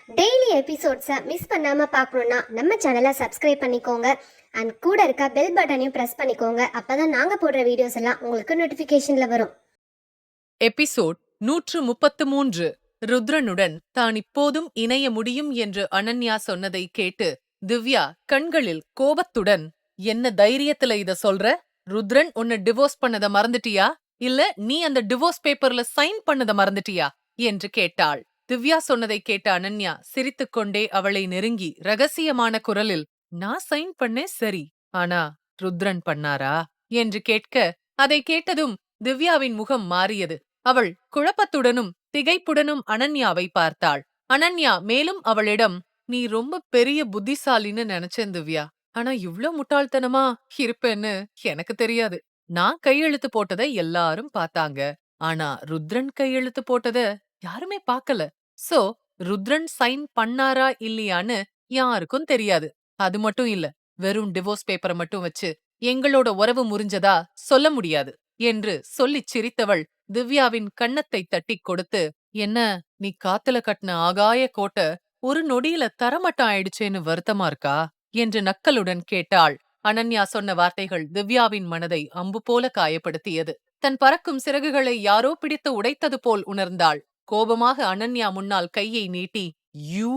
Daily எபிசோட்ஸை miss பண்ணாம பார்க்கணுன்னா நம்ம சேனலை சப்ஸ்கிரைப் பண்ணிக்கோங்க. அண்ட் கூட இருக்க பெல் பட்டனையும் ப்ரெஸ் பண்ணிக்கோங்க. அப்பதான் நாங்க போடுற வீடியோஸ் எல்லாம் உங்களுக்கு நோட்டிஃபிகேஷன்ல வரும். எபிசோட் 133. ருத்ரனுடன் தான் இப்போதும் இணைய முடியும் என்று அனன்யா சொன்னதை கேட்டு திவ்யா கண்களில் கோபத்துடன், என்ன தைரியத்துல இத சொல்ற? ருத்ரன் உன்னை டிவோர்ஸ் பண்ணத மறந்துட்டியா, இல்ல நீ அந்த டிவோர்ஸ் பேப்பர்ல சைன் பண்ணத மறந்துட்டியா என்று கேட்டாள். திவ்யா சொன்னதை கேட்ட அனன்யா சிரித்துக்கொண்டே அவளை நெருங்கி ரகசியமான குரலில், நான் சைன் பண்ணேன் சரி, ஆனா ருத்ரன் பண்ணாரா என்று கேட்க, அதை கேட்டதும் திவ்யாவின் முகம் மாறியது. அவள் குழப்பத்துடனும் திகைப்புடனும் அனன்யாவை பார்த்தாள். அனன்யா மேலும் அவளிடம், நீ ரொம்ப பெரிய புத்திசாலின்னு நினைச்சேன் திவ்யா, ஆனா இவ்ளோ முட்டாள்தனமா இருப்பேன்னு எனக்கு தெரியாது. நான் கையெழுத்து போட்டதை எல்லாரும் பார்த்தாங்க, ஆனா ருத்ரன் கையெழுத்து போட்டத யாருமே பார்க்கல. சோ ருத்ரன் சைன் பண்ணாரா இல்லையான்னு யாருக்கும் தெரியாது. அது மட்டும் இல்ல, வெறும் டிவோர்ஸ் பேப்பரை மட்டும் வச்சு எங்களோட உறவு முறிஞ்சதா சொல்ல முடியாது என்று சொல்லிச் சிரித்தவள் திவ்யாவின் கன்னத்தை தட்டிக் கொடுத்து, என்ன நீ காத்துல கட்டின ஆகாய கோட்டை ஒரு நொடியில தரமட்டம் ஆயிடுச்சேன்னு வருத்தமா இருக்கா என்று நக்கலுடன் கேட்டாள். அனன்யா சொன்ன வார்த்தைகள் திவ்யாவின் மனதை அம்பு போல காயப்படுத்தியது. தன் பறக்கும் சிறகுகளை யாரோ பிடித்து உடைத்தது போல் உணர்ந்தாள். கோபமாக அனன்யா முன்னால் கையை நீட்டி, யூ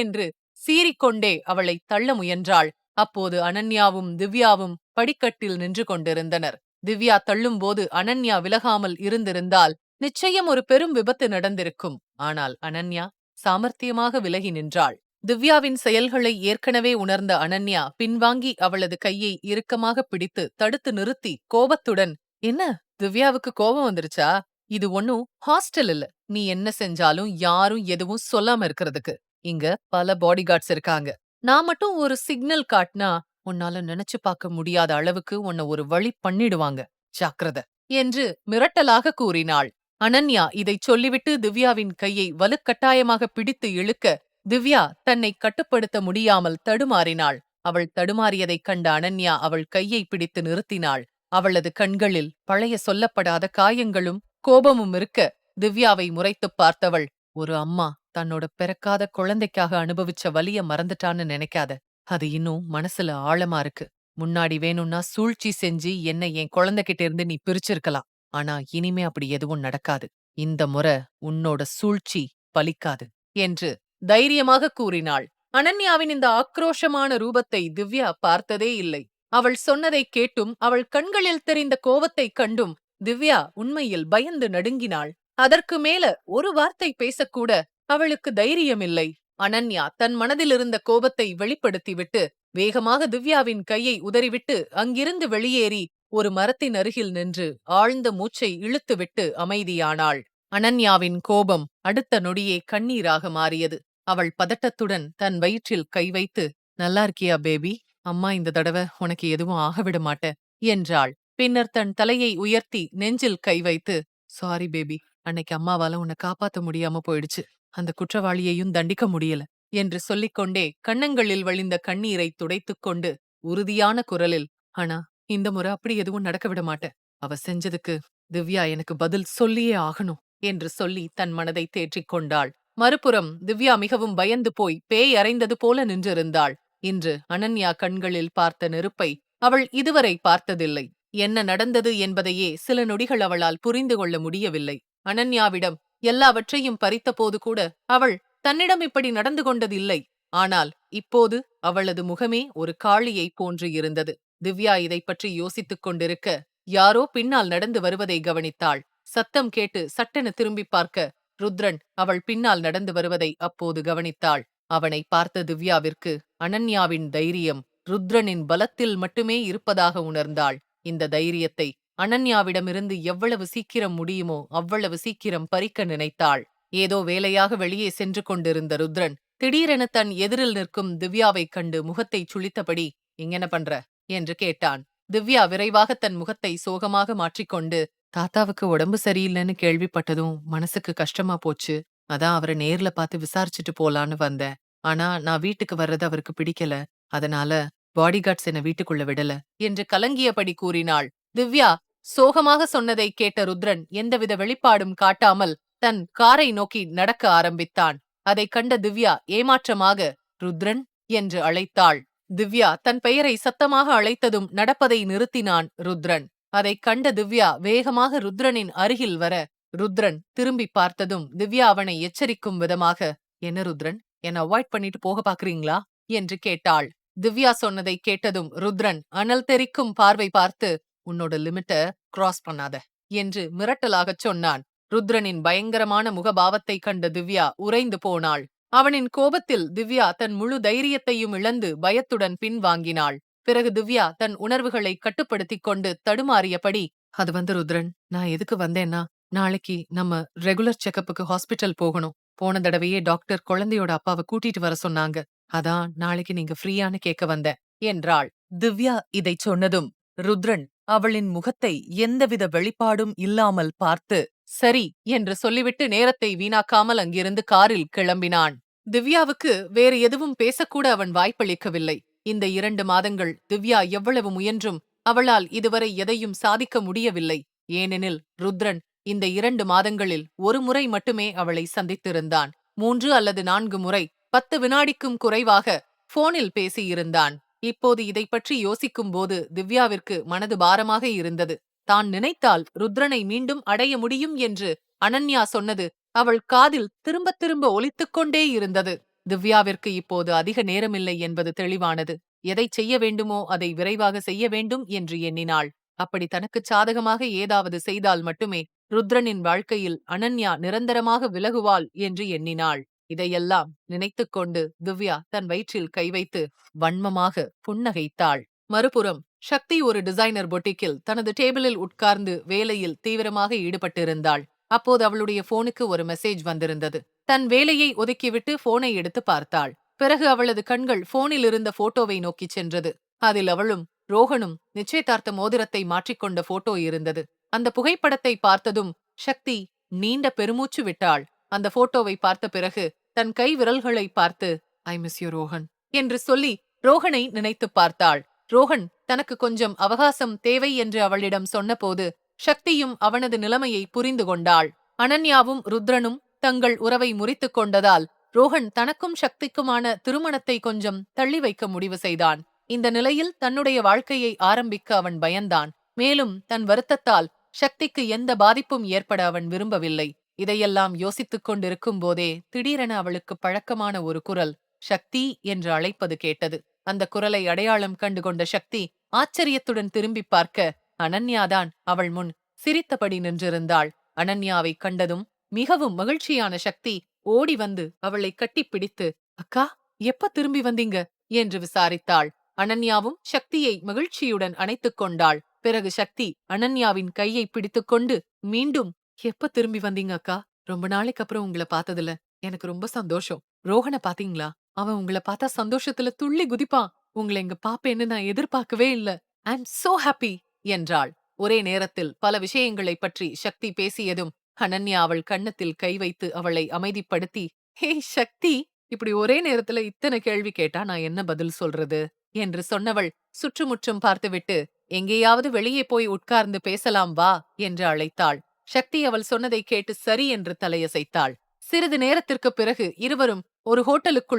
என்று சீறிக்கொண்டே அவளை தள்ள முயன்றாள். அப்போது அனன்யாவும் திவ்யாவும் படிக்கட்டில் நின்று கொண்டிருந்தனர். திவ்யா தள்ளும்போது அனன்யா விலகாமல் இருந்திருந்தால் நிச்சயம் ஒரு பெரும் விபத்து நடந்திருக்கும். ஆனால் அனன்யா சாமர்த்தியமாக விலகி நின்றாள். திவ்யாவின் செயல்களை ஏற்கனவே உணர்ந்த அனன்யா பின்வாங்கி அவளது கையை இறுக்கமாக பிடித்து தடுத்து நிறுத்தி கோபத்துடன், என்ன திவ்யாவுக்கு கோபம் வந்துருச்சா? இது ஒன்னும் ஹாஸ்டல் இல்ல, நீ என்ன செஞ்சாலும் யாரும் எதுவும் சொல்லாம இருக்கிறதுக்கு. இங்க பல பாடிகார்ட்ஸ் இருக்காங்க. நான் மட்டும் ஒரு சிக்னல் காட்டினா உன்னால நினைச்சு பார்க்க முடியாத அளவுக்கு உன்னை ஒரு வழி பண்ணிடுவாங்க, ஜாக்கிரத என்று மிரட்டலாக கூறினாள். அனன்யா இதைச் சொல்லிவிட்டு திவ்யாவின் கையை வலுக்கட்டாயமாக பிடித்து இழுக்க, திவ்யா தன்னை கட்டுப்படுத்த முடியாமல் தடுமாறினாள். அவள் தடுமாறியதைக் கண்ட அனன்யா அவள் கையை பிடித்து நிறுத்தினாள். அவளது கண்களில் பழைய சொல்லப்படாத காயங்களும் கோபமும் இருக்க, திவ்யாவை முறைத்துப் பார்த்தவள், ஒரு அம்மா தன்னோட பிறக்காத குழந்தைக்காக அனுபவிச்ச வலிய மறந்துட்டான்னு நினைக்காத. அது இன்னும் மனசுல ஆழமா இருக்கு. முன்னாடி வேணும்னா சூழ்ச்சி செஞ்சு என்னை என் குழந்தைகிட்ட இருந்து நீ பிரிச்சிருக்கலாம். ஆனா இனிமே அப்படி எதுவும் நடக்காது. இந்த முறை உன்னோட சூழ்ச்சி பலிக்காது என்று தைரியமாக கூறினாள். அனன்யாவின் இந்த ஆக்ரோஷமான ரூபத்தை திவ்யா பார்த்ததே இல்லை. அவள் சொன்னதைக் கேட்டும் அவள் கண்களில் தெரிந்த கோபத்தைக் கண்டும் திவ்யா உண்மையில் பயந்து நடுங்கினாள். அதற்கு மேல ஒரு வார்த்தை பேசக்கூட அவளுக்கு தைரியமில்லை. அனன்யா தன் மனதிலிருந்த கோபத்தை வெளிப்படுத்திவிட்டு வேகமாக திவ்யாவின் கையை உதறிவிட்டு அங்கிருந்து வெளியேறி ஒரு மரத்தின் அருகில் நின்று ஆழ்ந்த மூச்சை இழுத்துவிட்டு அமைதியானாள். அனன்யாவின் கோபம் அடுத்த நொடியே கண்ணீராக மாறியது. அவள் பதட்டத்துடன் தன் வயிற்றில் கை வைத்து, நல்லா இருக்கியா பேபி? அம்மா இந்த தடவை உனக்கு எதுவும் ஆகவிட மாட்டேன் என்றாள். பின்னர் தன் தலையை உயர்த்தி நெஞ்சில் கை வைத்து, சாரி பேபி, அன்னைக்கு அம்மாவால உன்னை காப்பாத்த முடியாம போயிடுச்சு. அந்த குற்றவாளியையும் தண்டிக்க முடியல என்று சொல்லிக்கொண்டே கன்னங்களில் வழிந்த கண்ணீரை துடைத்துக் கொண்டு உறுதியான குரலில், ஆனா இந்த முறை அப்படி எதுவும் நடக்க விட மாட்டேன். அவ செஞ்சதுக்கு திவ்யா எனக்கு பதில் சொல்லியே ஆகணும் என்று சொல்லி தன் மனதை தேற்றிக் கொண்டாள். மறுபுறம் திவ்யா மிகவும் பயந்து போய் பேய் அறைந்தது போல நின்றிருந்தாள். இன்று அனன்யா கண்களில் பார்த்த நெருப்பை அவள் இதுவரை பார்த்ததில்லை. என்ன நடந்தது என்பதையே சில நொடிகள் அவளால் புரிந்து கொள்ள முடியவில்லை. அனன்யாவிடம் எல்லாவற்றையும் பறித்தபோது கூட அவள் தன்னிடம் இப்படி நடந்து கொண்டதில்லை. ஆனால் இப்போது அவளது முகமே ஒரு காளியை போன்று இருந்தது. திவ்யா இதை பற்றி யோசித்துக் கொண்டிருக்க யாரோ பின்னால் நடந்து வருவதை கவனித்தாள். சத்தம் கேட்டு சட்டென திரும்பி பார்க்க ருத்ரன் அவள் பின்னால் நடந்து வருவதை அப்போது கவனித்தாள். அவனை பார்த்த திவ்யாவிற்கு அனன்யாவின் தைரியம் ருத்ரனின் பலத்தில் மட்டுமே இருப்பதாக உணர்ந்தாள். இந்த தைரியத்தை அனன்யாவிடமிருந்து எவ்வளவு சீக்கிரம் முடியுமோ அவ்வளவு சீக்கிரம் பறிக்க நினைத்தாள். ஏதோ வேலையாக வெளியே சென்று கொண்டிருந்த ருத்ரன் திடீரென தன் எதிரில் நிற்கும் திவ்யாவைக் கண்டு முகத்தைச் சுளித்தபடி, இங்கென்ன பண்ற என்று கேட்டான். திவ்யா விரைவாக தன் முகத்தை சோகமாக மாற்றிக்கொண்டு, தாத்தாவுக்கு உடம்பு சரியில்லைன்னு கேள்விப்பட்டதும் மனசுக்கு கஷ்டமா போச்சு. அதான் அவரை நேர்ல பார்த்து விசாரிச்சுட்டு போலான்னு வந்தேன். ஆனா நான் வீட்டுக்கு வர்றது அவருக்கு பிடிக்கல. அதனால பாடிகார்ட்ஸ் என்ன வீட்டுக்குள்ள விடல என்று கலங்கியபடி கூறினாள். திவ்யா சோகமாக சொன்னதை கேட்ட ருத்ரன் எந்தவித வெளிப்பாடும் காட்டாமல் தன் காரை நோக்கி நடக்க ஆரம்பித்தான். அதைக் கண்ட திவ்யா ஏமாற்றமாக ருத்ரன் என்று அழைத்தாள். திவ்யா தன் பெயரை சத்தமாக அழைத்ததும் நடப்பதை நிறுத்தினான் ருத்ரன். அதைக் கண்ட திவ்யா வேகமாக ருத்ரனின் அருகில் வர, ருத்ரன் திரும்பி பார்த்ததும் திவ்யா அவனை எச்சரிக்கும் விதமாக, என்ன ருத்ரன், என்ன அவாய்ட் பண்ணிட்டு போக பாக்குறீங்களா என்று கேட்டாள். திவ்யா சொன்னதை கேட்டதும் ருத்ரன் அனல் தெறிக்கும் பார்வை பார்த்து, உன்னோட லிமிட்ட கிராஸ் பண்ணாத என்று மிரட்டலாகச் சொன்னான். ருத்ரனின் பயங்கரமான முகபாவத்தை கண்ட திவ்யா உறைந்து போனாள். அவனின் கோபத்தில் திவ்யா தன் முழு தைரியத்தையும் இழந்து பயத்துடன் பின்வாங்கினாள். பிறகு திவ்யா தன் உணர்வுகளை கட்டுப்படுத்திக் கொண்டு தடுமாறியபடி, அது ருத்ரன், நான் எதுக்கு வந்தேன்னா, நாளைக்கு நம்ம ரெகுலர் செக்கப்புக்கு ஹாஸ்பிட்டல் போகணும். போன தடவையே டாக்டர் குழந்தையோட அப்பாவை கூட்டிட்டு வர சொன்னாங்க. அதான் நாளைக்கு நீங்க ஃப்ரீயான்னு கேட்க வந்தேன் என்றாள். திவ்யா இதைச் சொன்னதும் ருத்ரன் அவளின் முகத்தை எந்தவித வெளிப்பாடும் இல்லாமல் பார்த்து, சரி என்று சொல்லிவிட்டு நேரத்தை வீணாக்காமல் அங்கிருந்து காரில் கிளம்பினான். திவ்யாவுக்கு வேறு எதுவும் பேசக்கூட அவன் வாய்ப்பளிக்கவில்லை. இந்த 2 மாதங்கள் திவ்யா எவ்வளவு முயன்றும் அவளால் இதுவரை எதையும் சாதிக்க முடியவில்லை. ஏனெனில் ருத்ரன் இந்த 2 மாதங்களில் ஒரு முறை மட்டுமே அவளை சந்தித்திருந்தான். 3 அல்லது 4 முறை 10 வினாடிக்கும் குறைவாக போனில் பேசியிருந்தான். இப்போது இதை பற்றி யோசிக்கும்போது திவ்யாவிற்கு மனது பாரமாக இருந்தது. தான் நினைத்தால் ருத்ரனை மீண்டும் அடைய முடியும் என்று அனன்யா சொன்னது அவள் காதில் திரும்ப திரும்ப ஒலித்துக் கொண்டே இருந்தது. திவ்யாவிற்கு இப்போது அதிக நேரமில்லை என்பது தெளிவானது. எதை செய்ய வேண்டுமோ அதை விரைவாக செய்ய வேண்டும் என்று எண்ணினாள். அப்படி தனக்குச் சாதகமாக ஏதாவது செய்தால் மட்டுமே ருத்ரனின் வாழ்க்கையில் அனன்யா நிரந்தரமாக விலகுவாள் என்று எண்ணினாள். இதையெல்லாம் நினைத்துக்கொண்டு திவ்யா தன் வயிற்றில் கை வைத்து வன்மமாக புன்னகைத்தாள். மறுபுறம் சக்தி ஒரு டிசைனர் பொட்டிக்கில் தனது டேபிளில் உட்கார்ந்து வேலையில் தீவிரமாக ஈடுபட்டிருந்தாள். அப்போது அவளுடைய போனுக்கு ஒரு மெசேஜ் வந்திருந்தது. தன் வேலையை ஒதுக்கிவிட்டு போனை எடுத்து பார்த்தாள். பிறகு அவளது கண்கள் போனில் இருந்த போட்டோவை நோக்கிச் சென்றது. அதில் அவளும் ரோஹனும் நிச்சயதார்த்த மோதிரத்தை மாற்றிக்கொண்ட போட்டோ இருந்தது. அந்த புகைப்படத்தை பார்த்ததும் சக்தி நீண்ட பெருமூச்சு விட்டாள். அந்த போட்டோவை பார்த்த பிறகு தன் கை விரல்களை பார்த்து, ஐ மிஸ் யூ ரோஹன் என்று சொல்லி ரோஹனை நினைத்து பார்த்தாள். ரோஹன் தனக்கு கொஞ்சம் அவகாசம் தேவை என்று அவளிடம் சொன்னபோது சக்தியும் அவனது நிலைமையை புரிந்து கொண்டாள். அனன்யாவும் ருத்ரனும் தங்கள் உறவை முறித்துக் கொண்டதால் ரோஹன் தனக்கும் சக்திக்குமான திருமணத்தை கொஞ்சம் தள்ளி வைக்க முடிவு செய்தான். இந்த நிலையில் தன்னுடைய வாழ்க்கையை ஆரம்பிக்க அவன் பயந்தான். மேலும் தன் வருத்தத்தால் சக்திக்கு எந்த பாதிப்பும் ஏற்பட அவன் விரும்பவில்லை. இதையெல்லாம் யோசித்துக் கொண்டிருக்கும் போதே திடீரென அவளுக்கு பழக்கமான ஒரு குரல் சக்தி என்று அழைப்பது கேட்டது. அந்த குரலை அடையாளம் கண்டுகொண்ட சக்தி ஆச்சரியத்துடன் திரும்பி பார்க்க அனன்யாதான் அவள் முன் சிரித்தபடி நின்றிருந்தாள். அனன்யாவை கண்டதும் மிகவும் மகிழ்ச்சியான சக்தி ஓடி வந்து அவளை கட்டிப்பிடித்து, அக்கா, எப்ப திரும்பி வந்தீங்க என்று விசாரித்தாள். அனன்யாவும் சக்தியை மகிழ்ச்சியுடன் அணைத்துக் கொண்டாள். பிறகு சக்தி அனன்யாவின் கையை பிடித்துக்கொண்டு மீண்டும், எப்ப திரும்பி வந்தீங்க அக்கா? ரொம்ப நாளைக்கு அப்புறம் உங்களை பார்த்ததுல எனக்கு ரொம்ப சந்தோஷம். ரோஹனை பாத்தீங்களா? அவன் உங்களை பார்த்தா சந்தோஷத்துல துள்ளி குதிப்பான். உங்களை இங்க பாப்பேன்னு நான் எதிர்பார்க்கவே இல்ல. ஐ அம் சோ ஹாப்பி என்றாள். ஒரே நேரத்தில் பல விஷயங்களை பற்றி சக்தி பேசியதும் அனன்யா அவள் கன்னத்தில் கை வைத்து அவளை அமைதிப்படுத்தி, ஹே சக்தி, இப்படி ஒரே நேரத்துல இத்தனை கேள்வி கேட்டா நான் என்ன பதில் சொல்றது என்று சொன்னவள் சுற்றுமுற்றும் பார்த்துவிட்டு, எங்கேயாவது வெளியே போய் உட்கார்ந்து பேசலாம் வா என்று அழைத்தாள். சக்தி அவள் சொன்னதை கேட்டு சரி என்று தலையசைத்தாள். சிறிது நேரத்திற்குப் பிறகு இருவரும் ஒரு ஹோட்டலுக்கு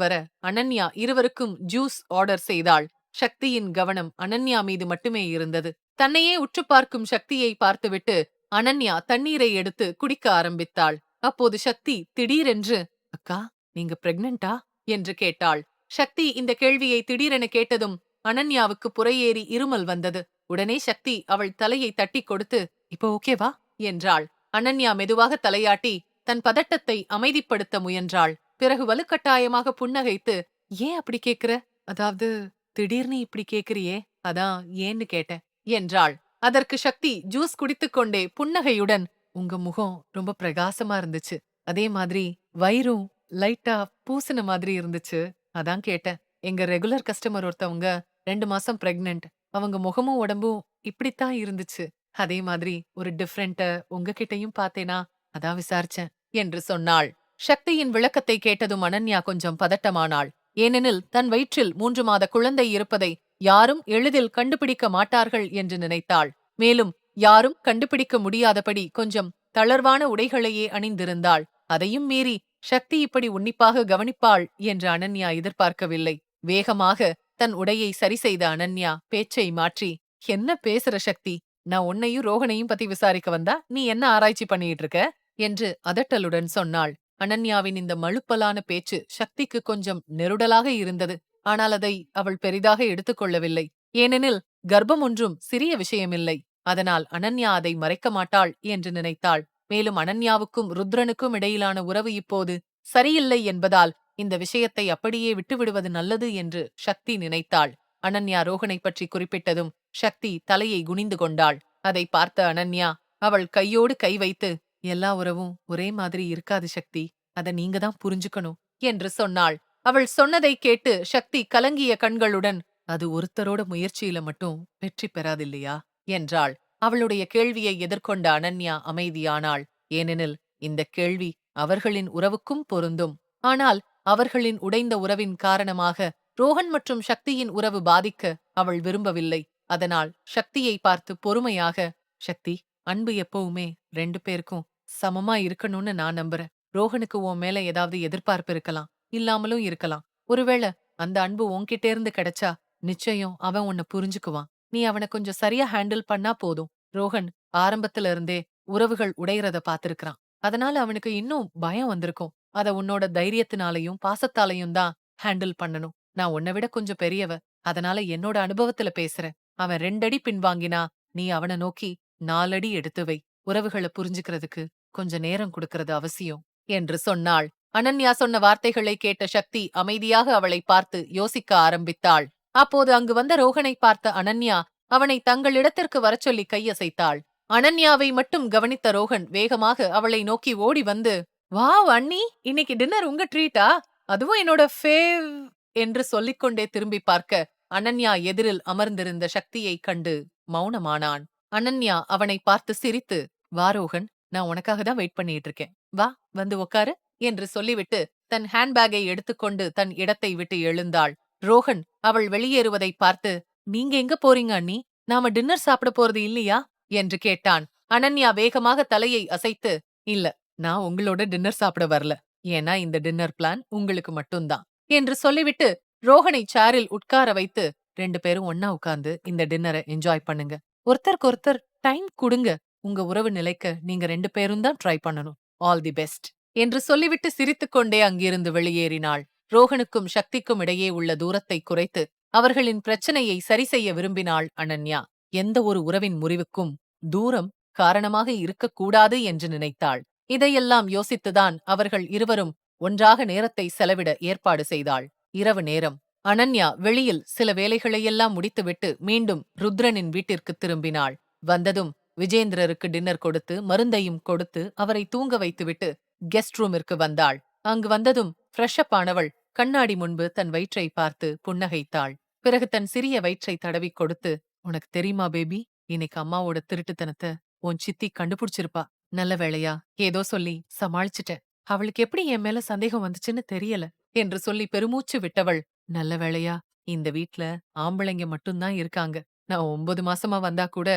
வர அனன்யா இருவருக்கும் ஜூஸ் ஆர்டர் செய்தாள். சக்தியின் கவனம் அனன்யா மீது மட்டுமே இருந்தது. தன்னையே உற்று பார்க்கும் சக்தியை பார்த்துவிட்டு அனன்யா தண்ணீரை எடுத்து குடிக்க ஆரம்பித்தாள். அப்போது சக்தி திடீரென்று, அக்கா, நீங்க பிரெக்னண்டா என்று கேட்டாள். சக்தி இந்த கேள்வியை திடீரென கேட்டதும் அனன்யாவுக்கு புறையேறி இருமல் வந்தது. உடனே சக்தி அவள் தலையை தட்டி கொடுத்து, இப்போ ஓகேவா என்றாள். அனன்யா மெதுவாக தலையாட்டி தன் பதட்டத்தை அமைதிப்படுத்த முயன்றாள். பிறகு வலுக்கட்டாயமாக புன்னகைத்து, ஏன் அப்படி கேக்குற? அதாவது திடீர்னு இப்படி கேக்குறியே, அதான் ஏன்னு கேட்டேன் என்றாள். அதற்கு சக்தி ஜூஸ் குடித்துக்கொண்டே புன்னகையுடன், உங்க முகம் ரொம்ப பிரகாசமா இருந்துச்சு. அதே மாதிரி வயிறும் லைட்டா பூசின மாதிரி இருந்துச்சு. அதான் கேட்டேன். எங்க ரெகுலர் கஸ்டமர் ஒருத்தவங்க 2 மாசம் பிரெக்னன்ட். அவங்க முகமும் உடம்பும் இப்படித்தான் இருந்துச்சு. அதே மாதிரி ஒரு டிஃப்ரெண்ட்ட உங்ககிட்டயும் பார்த்தேனா, அதான் விசாரிச்சேன் என்று சொன்னாள். சக்தியின் விளக்கத்தை கேட்டதும் அனன்யா கொஞ்சம் பதட்டமானாள். ஏனெனில் தன் வயிற்றில் 3 மாத குழந்தை இருப்பதை யாரும் எளிதில் கண்டுபிடிக்க மாட்டார்கள் என்று நினைத்தாள். மேலும் யாரும் கண்டுபிடிக்க முடியாதபடி கொஞ்சம் தளர்வான உடைகளையே அணிந்திருந்தாள். அதையும் மீறி சக்தி இப்படி உன்னிப்பாக கவனிப்பாள் என்று அனன்யா எதிர்பார்க்கவில்லை. வேகமாக தன் உடையை சரி செய்த அனன்யா பேச்சை மாற்றி, என்ன பேசுற சக்தி? நான் உன்னையும் ரோகனையும் பத்தி விசாரிக்க வந்தா நீ என்ன ஆராய்ச்சி பண்ணிட்டு இருக்க என்று அதட்டலுடன் சொன்னாள். அனன்யாவின் இந்த மழுப்பலான பேச்சு சக்திக்கு கொஞ்சம் நெருடலாக இருந்தது. ஆனால் அதை அவள் பெரிதாக எடுத்துக்கொள்ளவில்லை. ஏனெனில் கர்ப்பம் ஒன்றும் சிறிய விஷயமில்லை. அதனால் அனன்யா அதை மறைக்க மாட்டாள் என்று நினைத்தாள். மேலும் அனன்யாவுக்கும் ருத்ரனுக்கும் இடையிலான உறவு இப்போது சரியில்லை என்பதால் இந்த விஷயத்தை அப்படியே விட்டுவிடுவது நல்லது என்று சக்தி நினைத்தாள். அனன்யா ரோகனை பற்றி குறிப்பிட்டதும் சக்தி தலையை குனிந்து கொண்டாள். அதை பார்த்த அனன்யா அவள் கையோடு கை வைத்து, எல்லா உறவும் ஒரே மாதிரி இருக்காது சக்தி, அத நீங்க தான் புரிஞ்சுக்கணும் என்று சொன்னாள். அவள் சொன்னதை கேட்டு சக்தி கலங்கிய கண்களுடன், அது ஒருத்தரோட முயற்சியில மட்டும் வெற்றி பெறாதில்லையா என்றாள். அவளுடைய கேள்வியை எதிர்கொண்ட அனன்யா அமைதியானாள். ஏனெனில் இந்த கேள்வி அவர்களின் உறவுக்கும் பொருந்தும். ஆனால் அவர்களின் உடைந்த உறவின் காரணமாக ரோஹன் மற்றும் சக்தியின் உறவு பாதிக்க அவள் விரும்பவில்லை. அதனால் சக்தியை பார்த்து பொறுமையாக, சக்தி, அன்பு எப்பவுமே 2 பேருக்கும் சமமா இருக்கணும்னு நான் நம்புறேன். ரோஹனுக்கு உன் மேல ஏதாவது எதிர்பார்ப்பு இருக்கலாம், இல்லாமலும் இருக்கலாம். ஒருவேளை அந்த அன்பு உன்கிட்ட இருந்து கிடைச்சா நிச்சயம் அவன் உன்னை புரிஞ்சுக்குவான். நீ அவனை கொஞ்சம் சரியா ஹேண்டில் பண்ணா போதும். ரோஹன் ஆரம்பத்துல இருந்தே உறவுகள் உடையறத பாத்திருக்கிறான். அதனால அவனுக்கு இன்னும் பயம் வந்திருக்கும். அத உன்னோட தைரியத்தினாலையும் பாசத்தாலையும் தான் ஹேண்டில் பண்ணணும். நான் உன்னை விட கொஞ்சம் பெரியவ, அதனால என்னோட அனுபவத்துல பேசுறேன். அவன் 2 அடி பின்வாங்கினா நீ அவனை நோக்கி 4 அடி எடுத்து வை. உறவுகளை புரிஞ்சுக்கிறதுக்கு கொஞ்ச நேரம் கொடுக்கறது அவசியம் என்று சொன்னாள். அனன்யா சொன்ன வார்த்தைகளை கேட்ட சக்தி அமைதியாக அவளை பார்த்து யோசிக்க ஆரம்பித்தாள். அப்போது அங்கு வந்த ரோகனை பார்த்த அனன்யா அவனை தங்களிடத்திற்கு வரச்சொல்லி கையசைத்தாள். அனன்யாவை மட்டும் கவனித்த ரோகன் வேகமாக அவளை நோக்கி ஓடி வந்து, வாவ் அண்ணி, இன்னைக்கு டின்னர் உங்க ட்ரீட்டா? அதுவும் என்னோட ஃபேவ் என்று சொல்லிக்கொண்டே திரும்பி பார்க்க அனன்யா எதிரில் அமர்ந்திருந்த சக்தியை கண்டு மௌனமானான். அனன்யா அவனை பார்த்து சிரித்து, வா ரோகன், நான் உனக்காக தான் வெயிட் பண்ணிட்டு இருக்கேன். வா, வந்து உக்காரு என்று சொல்லிவிட்டு தன் ஹேண்ட்பேக்கை எடுத்துக்கொண்டு தன் இடத்தை விட்டு எழுந்தாள். ரோகன் அவள் வெளியேறுவதை பார்த்து, நீங்க எங்க போறீங்க அண்ணி? நாம டின்னர் சாப்பிட போறது இல்லையா என்று கேட்டான். அனன்யா வேகமாக தலையை அசைத்து, இல்ல, நான் உங்களோட டின்னர் சாப்பிட வரல. ஏன்னா இந்த டின்னர் பிளான் உங்களுக்கு மட்டும்தான் என்று சொல்லிவிட்டு ரோஹனை சேரில் உட்கார வைத்து, 2 பேரும் ஒன்னா உட்கார்ந்து இந்த டின்னரை என்ஜாய் பண்ணுங்க. ஒருத்தருக்கு ஒருத்தர் டைம் கொடுங்க. உங்க உறவு நிலைக்க நீங்க 2 பேரும் தான் ட்ரை பண்ணணும். ஆல் தி பெஸ்ட் என்று சொல்லிவிட்டு சிரித்துக்கொண்டே அங்கிருந்து வெளியேறினாள். ரோஹனுக்கும் சக்திக்கும் இடையே உள்ள தூரத்தை குறைத்து அவர்களின் பிரச்சனையை சரி செய்ய விரும்பினாள் அனன்யா. எந்த ஒரு உறவின் முறிவுக்கும் தூரம் காரணமாக இருக்கக்கூடாது என்று நினைத்தாள். இதையெல்லாம் யோசித்துதான் அவர்கள் இருவரும் ஒன்றாக நேரத்தை செலவிட ஏற்பாடு செய்தாள். இரவு நேரம். அனன்யா வெளியில் சில வேலைகளையெல்லாம் முடித்துவிட்டு மீண்டும் ருத்ரனின் வீட்டிற்கு திரும்பினாள். வந்ததும் விஜேந்திரருக்கு டின்னர் கொடுத்து மருந்தையும் கொடுத்து அவரை தூங்க வைத்துவிட்டு கெஸ்ட் ரூமிற்கு வந்தாள். அங்கு வந்ததும் ஃப்ரெஷ்அப் ஆனவள் கண்ணாடி முன்பு தன் வயிற்றை பார்த்து புன்னகைத்தாள். பிறகு தன் சிறிய வயிற்றை தடவி கொடுத்து, உனக்கு தெரியுமா பேபி, இன்னைக்கு அம்மாவோட திருட்டுத்தனத்தை உன் சித்தி கண்டுபிடிச்சிருப்பா. நல்ல வேளையா ஏதோ சொல்லி சமாளிச்சிட்டேன். அவளுக்கு எப்படி என் மேல சந்தேகம் வந்துச்சுன்னு தெரியல என்று சொல்லி பெருமூச்சு விட்டவள், நல்ல வேளையா இந்த வீட்ல ஆம்பளைங்க மட்டும்தான் இருக்காங்க. நான் 9 மாசமா வந்தா கூட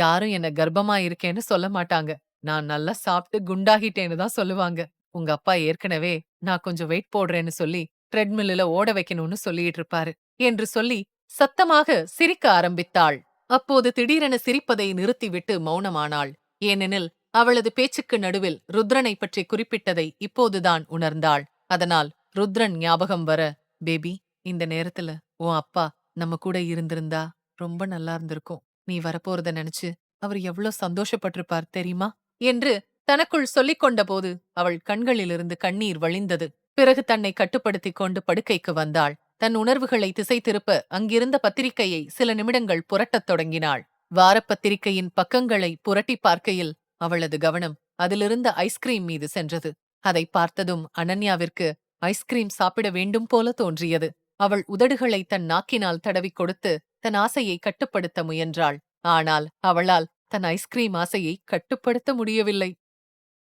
யாரும் என்ன கர்ப்பமா இருக்கேன்னு சொல்ல மாட்டாங்க. நான் நல்லா சாப்பிட்டு குண்டாகிட்டேன்னு தான் சொல்லுவாங்க. உங்க அப்பா ஏற்கனவே நான் கொஞ்சம் வெயிட் போடுறேன்னு சொல்லி ட்ரெட்மில்லுல ஓட வைக்கணும்னு சொல்லிட்டு இருப்பாரு என்று சொல்லி சத்தமாக சிரிக்க ஆரம்பித்தாள். அப்போது திடீரென சிரிப்பதை நிறுத்திவிட்டு மௌனமானாள். ஏனெனில் அவளது பேச்சுக்கு நடுவில் ருத்ரனை பற்றி குறிப்பிட்டதை இப்போதுதான் உணர்ந்தாள். அதனால் ருத்ரன் ஞாபகம் வர, பேபி, இந்த நேரத்துல உன் அப்பா நம்ம கூட இருந்திருந்தா ரொம்ப நல்லா இருந்திருக்கும். நீ வரப்போறத நினைச்சு அவர் எவ்ளோ சந்தோஷப்பட்டிருப்பார் தெரியுமா என்று தனக்குள் சொல்லிக் கொண்டபோது அவள் கண்களிலிருந்து கண்ணீர் வழிந்தது. பிறகு தன்னை கட்டுப்படுத்திக் கொண்டு படுக்கைக்கு வந்தாள். தன் உணர்வுகளை திசை திருப்ப அங்கிருந்த பத்திரிகையை சில நிமிடங்கள் புரட்டத் தொடங்கினாள். வாரப்பத்திரிகையின் பக்கங்களை புரட்டி பார்க்கையில் அவளது கவனம் அதிலிருந்த ஐஸ்கிரீம் மீது சென்றது. அதை பார்த்ததும் அனன்யாவிற்கு ஐஸ்கிரீம் சாப்பிட வேண்டும் போல தோன்றியது. அவள் உதடுகளை தன் நாக்கினால் தடவிக் கொடுத்து தன் ஆசையை கட்டுப்படுத்த முயன்றாள். ஆனால் அவளால் தன் ஐஸ்கிரீம் ஆசையை கட்டுப்படுத்த முடியவில்லை.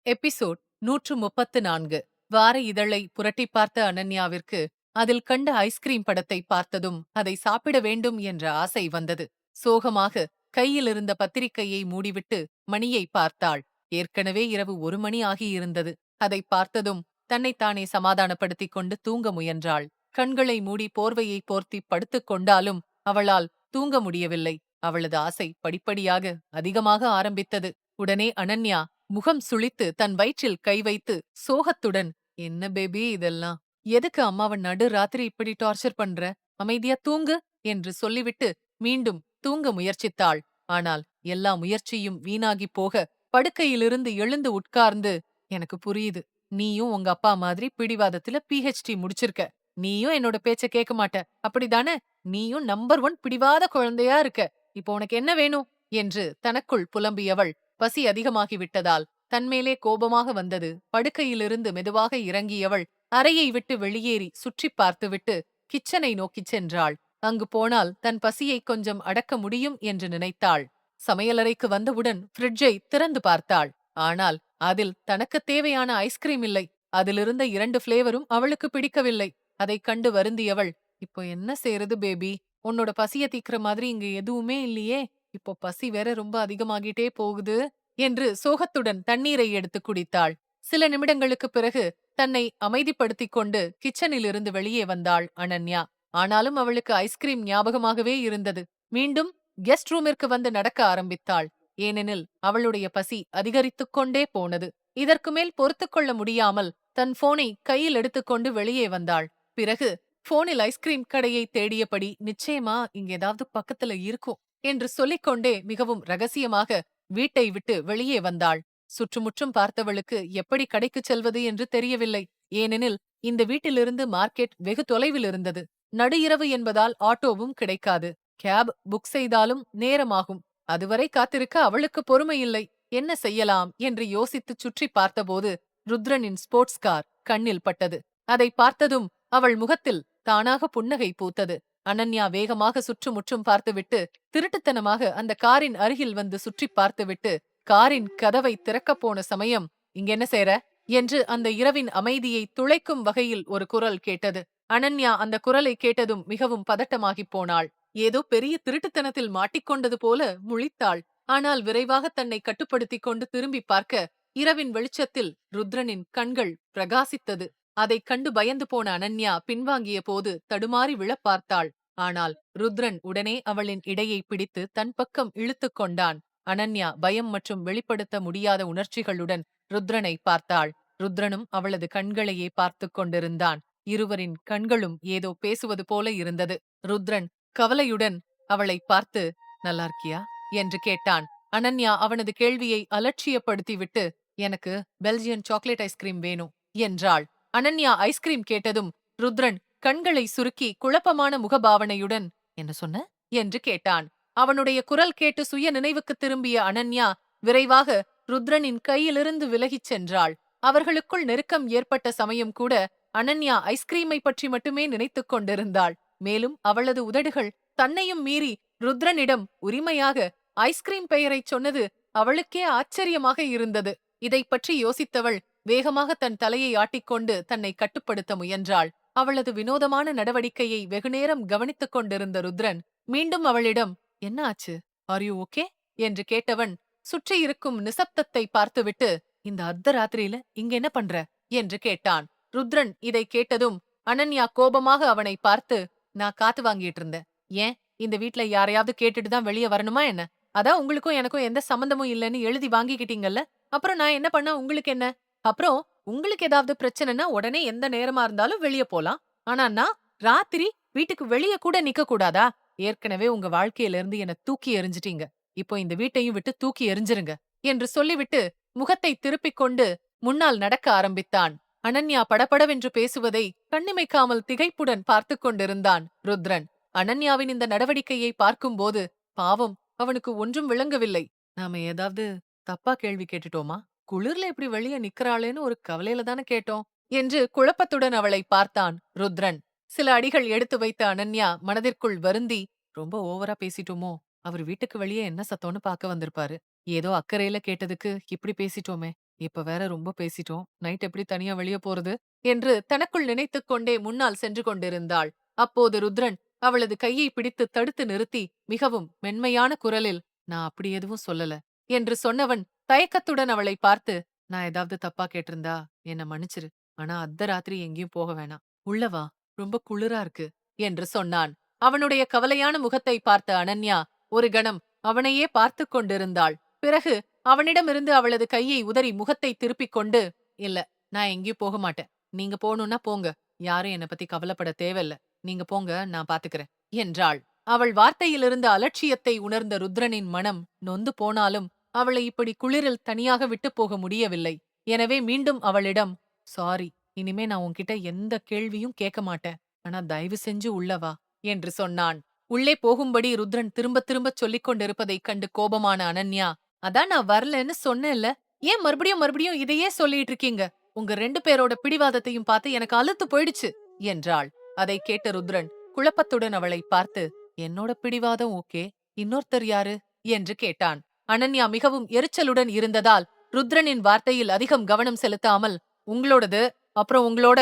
எபிசோட் 134. வார இதழை புரட்டி பார்த்த அனன்யாவிற்கு அதில் கண்ட ஐஸ்கிரீம் படத்தை பார்த்ததும் அதை சாப்பிட வேண்டும் என்ற ஆசை வந்தது. சோகமாக கையிலிருந்த பத்திரிகையை மூடிவிட்டு மணியை பார்த்தாள். ஏற்கனவே இரவு 1 மணி ஆகியிருந்தது. அதை பார்த்ததும் தன்னைத்தானே சமாதானப்படுத்திக் கொண்டு தூங்க முயன்றாள். கண்களை மூடி போர்வையை போர்த்தி படுத்துக் கொண்டாலும் அவளால் தூங்க முடியவில்லை. அவளது ஆசை படிப்படியாக அதிகமாக ஆரம்பித்தது. உடனே அனன்யா முகம் சுளித்து தன் வயிற்றில் கை வைத்து சோகத்துடன், "என்ன பேபி இதெல்லாம்? எதுக்கு அம்மாவை நடு ராத்திரி இப்படி டார்ச்சர் பண்ற? அமைதியா தூங்கு" என்று சொல்லிவிட்டு மீண்டும் தூங்க முயற்சித்தாள். ஆனால் எல்லா முயற்சியும் வீணாகிப் போக படுக்கையிலிருந்து எழுந்து உட்கார்ந்து, "எனக்கு புரியுது. நீயும் உங்க அப்பா மாதிரி பிடிவாதத்துல PhD முடிச்சிருக்க. நீயும் என்னோட பேச்ச கேட்க மாட்ட. அப்படிதானே? நீயும் நம்பர் 1 பிடிவாத குழந்தையா இருக்க. இப்போ உனக்கு என்ன வேணும்?" என்று தனக்குள் புலம்பியவள் பசி அதிகமாகிவிட்டதால் தன்மேலே கோபமாக வந்தது. படுக்கையிலிருந்து மெதுவாக இறங்கியவள் அறையை விட்டு வெளியேறி சுற்றிப் பார்த்துவிட்டு கிச்சனை நோக்கிச் சென்றாள். அங்கு போனால் தன் பசியை கொஞ்சம் அடக்க முடியும் என்று நினைத்தாள். சமையலறைக்கு வந்தவுடன் ஃப்ரிட்ஜை திறந்து பார்த்தாள். ஆனால் அதில் தனக்குத் தேவையான ஐஸ்கிரீம் இல்லை. அதிலிருந்த 2 ஃப்ளேவரும் அவளுக்கு பிடிக்கவில்லை. அதைக் கண்டு வருந்தியவள், "இப்போ என்ன செய்யறது பேபி? உன்னோட பசிய தீக்கிற மாதிரி இங்க எதுவுமே இல்லையே. இப்போ பசி வேற ரொம்ப அதிகமாகிட்டே போகுது" என்று சோகத்துடன் தண்ணீரை எடுத்து குடித்தாள். சில நிமிடங்களுக்குப் பிறகு தன்னை அமைதிப்படுத்திக் கொண்டு கிச்சனிலிருந்து வெளியே வந்தாள் அனன்யா. ஆனாலும் அவளுக்கு ஐஸ்கிரீம் ஞாபகமாகவே இருந்தது. மீண்டும் கெஸ்ட் ரூமிற்கு வந்து நடக்க ஆரம்பித்தாள். ஏனெனில் அவளுடைய பசி அதிகரித்துக் கொண்டே போனது. இதற்கு மேல் பொறுத்துக்கொள்ள முடியாமல் தன் போனை கையில் எடுத்துக்கொண்டு வெளியே வந்தாள். பிறகு போனில் ஐஸ்கிரீம் கடையை தேடியபடி, "நிச்சயமா இங்க ஏதாவது பக்கத்துல இருக்கும்" என்று சொல்லிக்கொண்டே மிகவும் ரகசியமாக வீட்டை விட்டு வெளியே வந்தாள். சுற்றுமுற்றும் பார்த்தவளுக்கு எப்படி கடைக்குச் செல்வது என்று தெரியவில்லை. ஏனெனில் இந்த வீட்டிலிருந்து மார்க்கெட் வெகு தொலைவில் இருந்தது. நடு இரவு என்பதால் ஆட்டோவும் கிடைக்காது. கேப் புக் செய்தாலும் நேரமாகும். அதுவரை காத்திருக்க அவளுக்கு பொறுமையில்லை. என்ன செய்யலாம் என்று யோசித்துச் சுற்றி பார்த்தபோது ருத்ரனின் ஸ்போர்ட்ஸ் கார் கண்ணில் பட்டது. அதை பார்த்ததும் அவள் முகத்தில் தானாக புன்னகை பூத்தது. அனன்யா வேகமாக சுற்றுமுற்றும் பார்த்துவிட்டு திருட்டுத்தனமாக அந்த காரின் அருகில் வந்து சுற்றி பார்த்துவிட்டு காரின் கதவை திறக்கப் போன சமயம், "இங்க என்ன செய்ற?" என்று அந்த இரவின் அமைதியை துளைக்கும் வகையில் ஒரு குரல் கேட்டது. அனன்யா அந்த குரலை கேட்டதும் மிகவும் பதட்டமாகிப் போனாள். ஏதோ பெரிய திருட்டுத்தனத்தில் மாட்டிக்கொண்டது போல முழித்தாள். ஆனால் விரைவாக தன்னை கட்டுப்படுத்திக் கொண்டு திரும்பி பார்க்க இரவின் வெளிச்சத்தில் ருத்ரனின் கண்கள் பிரகாசித்தது. அதைக் கண்டு பயந்து போன அனன்யா பின்வாங்கிய போது தடுமாறி விழப் பார்த்தாள். ஆனால் ருத்ரன் உடனே அவளின் இடையை பிடித்து தன் பக்கம் இழுத்துக் கொண்டான். அனன்யா பயம் மற்றும் வெளிப்படுத்த முடியாத உணர்ச்சிகளுடன் ருத்ரனை பார்த்தாள். ருத்ரனும் அவளது கண்களையே பார்த்துக் கொண்டிருந்தான். இருவரின் கண்களும் ஏதோ பேசுவது போல இருந்தது. ருத்ரன் கவலையுடன் அவளை பார்த்து, "நல்லா இருக்கியா?" என்று கேட்டான். அனன்யா அவனது கேள்வியை அலட்சியப்படுத்திவிட்டு, "எனக்கு பெல்ஜியன் சாக்லேட் ஐஸ்கிரீம் வேணும்" என்றாள். அனன்யா ஐஸ்கிரீம் கேட்டதும் ருத்ரன் கண்களை சுருக்கி குழப்பமான முகபாவனையுடன், "என்ன சொன்ன?" என்று கேட்டான். அவனுடைய குரல் கேட்டு சுய நினைவுக்குத் திரும்பிய அனன்யா விரைவாக ருத்ரனின் கையிலிருந்து விலகிச் சென்றாள். அவர்களுக்குள் நெருக்கம் ஏற்பட்ட சமயம் கூட அனன்யா ஐஸ்கிரீமை பற்றி மட்டுமே நினைத்துக் கொண்டிருந்தாள். மேலும் அவளது உதடுகள் தன்னையும் மீறி ருத்ரனிடம் உரிமையாக ஐஸ்கிரீம் பெயரைச் சொன்னது அவளுக்கே ஆச்சரியமாக இருந்தது. இதைப் பற்றி யோசித்தவள் வேகமாக தன் தலையை ஆட்டிக்கொண்டு தன்னை கட்டுப்படுத்த முயன்றாள். அவளது வினோதமான நடவடிக்கையை வெகுநேரம் கவனித்துக் கொண்டிருந்த ருத்ரன் மீண்டும் அவளிடம், "என்ன ஆச்சு? Are you okay?" என்று கேட்டவன் சுற்றியிருக்கும் நிசப்தத்தை பார்த்துவிட்டு, "இந்த அர்த்தராத்திரியில இங்க என்ன பண்ற?" என்று கேட்டான். ருத்ரன் இதை கேட்டதும் அனன்யா கோபமாக அவனை பார்த்து, "நான் காத்து வாங்கிட்டு இருந்தேன். ஏன் இந்த வீட்ல யாரையாவது கேட்டுட்டு தான் வெளியே வரணுமா என்ன? அதான் உங்களுக்கும் எனக்கும் எந்த சம்பந்தமும் இல்லைன்னு எழுதி வாங்கிக்கிட்டீங்கல்ல. அப்புறம் நான் என்ன பண்ணா உங்களுக்கு என்ன? அப்புறம் உங்களுக்கு ஏதாவது பிரச்சனைனா உடனே எந்த நேரமா இருந்தாலும் வெளியே போலாம். ஆனா நான் ராத்திரி வீட்டுக்கு வெளியே கூட நிக்க கூடாதா? ஏற்கனவே உங்க வாழ்க்கையில இருந்து என்ன தூக்கி எறிஞ்சிட்டீங்க. இப்போ இந்த வீட்டையும் விட்டு தூக்கி எறிஞ்சிருங்க" என்று சொல்லிவிட்டு முகத்தை திருப்பிக் கொண்டு முன்னால் நடக்க ஆரம்பித்தான். அனன்யா படபடவென்று பேசுவதை கண்ணிமைக்காமல் திகைப்புடன் பார்த்துக் கொண்டிருந்தான் ருத்ரன். அனன்யாவின் இந்த நடவடிக்கையை பார்க்கும்போது பாவம் அவனுக்கு ஒன்றும் விளங்கவில்லை. "நாம ஏதாவது தப்பா கேள்வி கேட்டுட்டோமா? குளிர்ல இப்படி வெளியே நிக்கறாளேன்னு ஒரு கவலையில தானே கேட்டோம்" என்று குழப்பத்துடன் அவளை பார்த்தான் ருத்ரன். சில அடிகள் எடுத்து வைத்த அனன்யா மனதிற்குள் வருந்தி, "ரொம்ப ஓவரா பேசிட்டோமோ? அவர் வீட்டுக்கு வெளியே என்ன சத்தம்னு பார்க்க வந்திருப்பாரு. ஏதோ அக்கறையில கேட்டதுக்கு இப்படி பேசிட்டோமே. இப்ப வேற ரொம்ப பேசிட்டோம். நைட் எப்படி தனியா வெளியே போறது?" என்று தனக்குள் நினைத்துக் கொண்டே முன்னால் சென்று கொண்டிருந்தாள். அப்போது ருத்ரன் அவளது கையை பிடித்து தடுத்து நிறுத்தி மிகவும் மென்மையான குரலில், "நான் அப்படி எதுவும் சொல்லல" என்று சொன்னவன் தயக்கத்துடன் அவளை பார்த்து, நான் ஏதாவது தப்பா கேட்டிருந்தா என்ன மன்னிச்சிரு. ஆனா அர்த்தராத்திரி எங்கேயும் போக வேணாம். உள்ள வா. ரொம்ப குளிரா இருக்கு என்று சொன்னான். அவனுடைய கவலையான முகத்தை பார்த்த அனன்யா ஒரு கணம் அவனையே பார்த்துக் கொண்டிருந்தாள். பிறகு அவனிடமிருந்து அவளது கையை உதறி முகத்தை திருப்பிக் கொண்டு, இல்ல, நான் எங்கேயும் போக மாட்டேன். நீங்க போணும்னா போங்க. யாரும் என்ன பத்தி கவலைப்பட தேவையில்ல. நீங்க போங்க, நான் பாத்துக்கிறேன் என்றாள். அவள் வார்த்தையிலிருந்த அலட்சியத்தை உணர்ந்த ருத்ரனின் மனம் நொந்து போனாலும் அவளை இப்படி குளிரில் தனியாக விட்டு போக முடியவில்லை. எனவே மீண்டும் அவளிடம், சாரி, இனிமே நான் உன்கிட்ட எந்த கேள்வியும் கேட்க மாட்டேன். ஆனா தயவு செஞ்சு உள்ள வா என்று சொன்னான். உள்ளே போகும்படி ருத்ரன் திரும்ப திரும்ப சொல்லிக் கொண்டிருப்பதைக் கண்டு கோபமான அனன்யா, அதான் நான் வரலன்னு சொன்னேன்ல, ஏன் மறுபடியும் மறுபடியும் இதையே சொல்லிட்டு இருக்கீங்க? உங்க 2 பேரோட பிடிவாதத்தையும் பார்த்து எனக்கு அலுத்து போயிடுச்சு என்றாள். அதை கேட்ட ருத்ரன் குழப்பத்துடன் அவளை பார்த்து, என்னோட பிடிவாதம் ஓகே, இன்னொருத்தர் யாரு என்று கேட்டான். அனன்யா மிகவும் எரிச்சலுடன் இருந்ததால் ருத்ரனின் வார்த்தையில் அதிகம் கவனம் செலுத்தாமல், உங்களோடது, அப்புறம் உங்களோட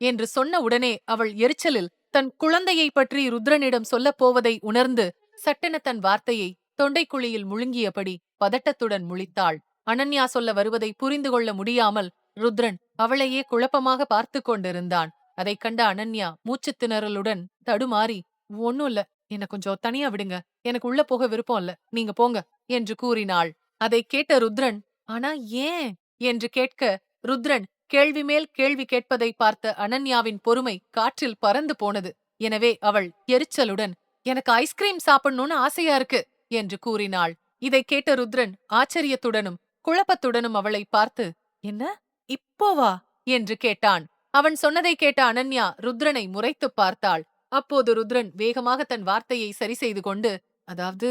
என்று சொன்ன உடனே அவள் எரிச்சலில் தன் குழந்தையை பற்றி ருத்ரனிடம் சொல்லப் போவதை உணர்ந்து சட்டென தன் வார்த்தையை தொண்டைக்குழியில் முழுங்கியபடி பதட்டத்துடன் முழித்தாள். அனன்யா சொல்ல வருவதை புரிந்து கொள்ள முடியாமல் ருத்ரன் அவளையே குழப்பமாக பார்த்து கொண்டிருந்தான். அதைக் கண்ட அனன்யா மூச்சுத் திணறலுடன் தடுமாறி, ஒன்னும் இல்ல, என்ன கொஞ்சம் தனியா விடுங்க, எனக்கு உள்ள போக விருப்பம் இல்ல, நீங்க போங்க என்று கூறினாள். அதைக் கேட்ட ருத்ரன், ஆனா ஏன் என்று கேட்க, ருத்ரன் கேள்வி மேல் கேள்வி கேட்பதை பார்த்த அனன்யாவின் பொறுமை காற்றில் பறந்து போனது. எனவே அவள் எரிச்சலுடன், எனக்கு ஐஸ்கிரீம் சாப்பிடணும்னு ஆசையா இருக்கு என்று கூறினாள். இதைக் கேட்ட ருத்ரன் ஆச்சரியத்துடனும் குழப்பத்துடனும் அவளை பார்த்து, என்ன, இப்போவா என்று கேட்டான். அவன் சொன்னதை கேட்ட அனன்யா ருத்ரனை முறைத்துப் பார்த்தாள். அப்போது ருத்ரன் வேகமாக தன் வார்த்தையை சரி செய்து கொண்டு, அதாவது,